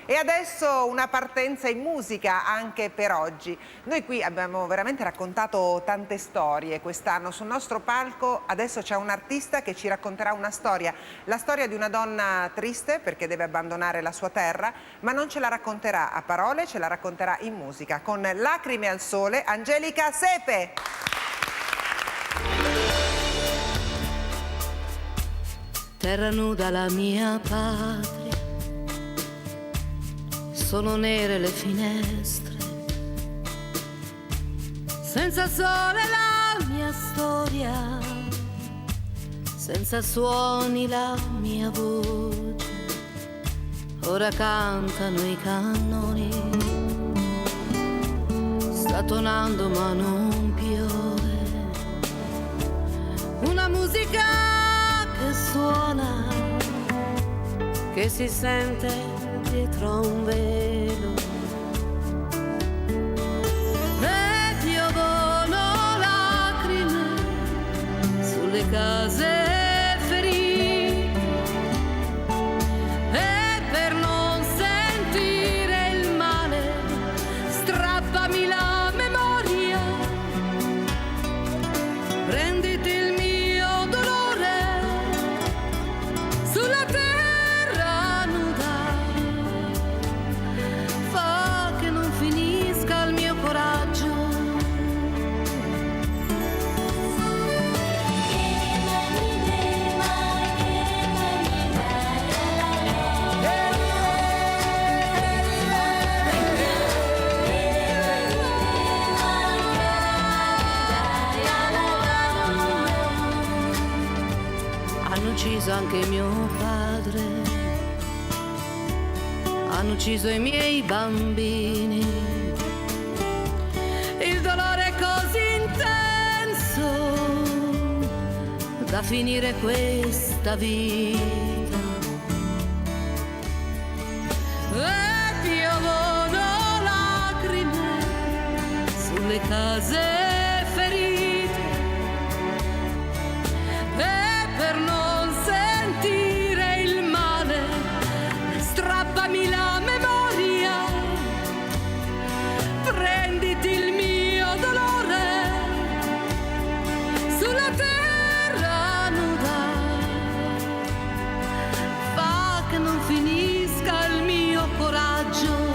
E adesso una partenza in musica anche per oggi. Noi qui abbiamo veramente raccontato tante storie quest'anno sul nostro palco. Adesso c'è un artista che ci racconterà una storia, la storia di una donna triste perché deve abbandonare la sua terra, ma non ce la racconterà a parole, ce la racconterà in musica con Lacrime al sole, Angelica Sepe. Terra nuda la mia patria, sono nere le finestre, senza sole la mia storia, senza suoni la mia voce. Ora cantano i cannoni, sta tonando ma non piove, una musica che suona, che si sente dietro un velo. E piovono lacrime sulle case ferite, e per non sentire il male strappami la memoria, prenditi il mio dolore sulla terra nuda, fa che non finisca il mio coraggio. Hanno ucciso anche mio padre, hanno ucciso i miei bambini. Il dolore è così intenso da finire questa vita. E piovono lacrime sulle case ferite, e per non sentire il male strappami la memoria, prenditi il mio dolore sulla terra nuda, fa che non finisca il mio coraggio.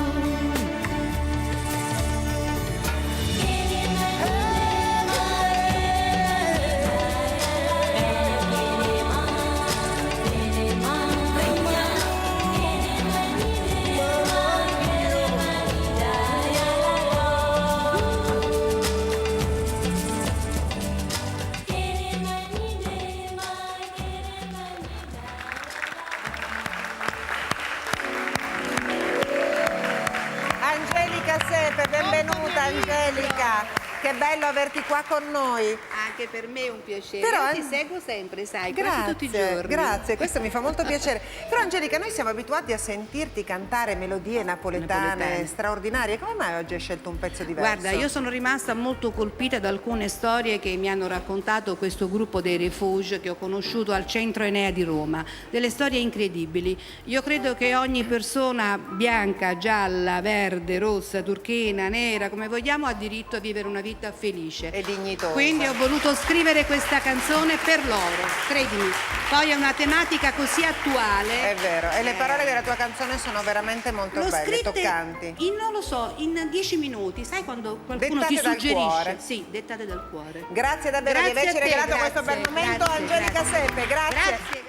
Angelica Sepe, benvenuta Angelica. Che bello averti qua con noi. Anche per me è un piacere. Però, io ti seguo sempre, sai, quasi Grazie, tutti i giorni. grazie, questo mi fa molto piacere. Però Angelica, noi siamo abituati a sentirti cantare melodie napoletane straordinarie. Come mai oggi hai scelto un pezzo diverso? Guarda, io sono rimasta molto colpita da alcune storie che mi hanno raccontato questo gruppo dei Refuge che ho conosciuto al Centro Enea di Roma. Delle storie incredibili. Io credo che ogni persona bianca, gialla, verde, rossa, turchina, nera, come vogliamo, ha diritto a vivere una vita felice e dignitosa. Quindi ho voluto scrivere questa canzone per loro, credimi. Poi è una tematica così attuale. È vero, e le parole della tua canzone sono veramente molto belle, toccanti. Non lo so, in 10 minuti, sai quando qualcuno dettate ti dal suggerisce? cuore. Sì, dettate dal cuore. Grazie davvero Grazie di averci a te, regalato questo grazie, bel momento, grazie, Angelica grazie. Sepe, grazie. Grazie.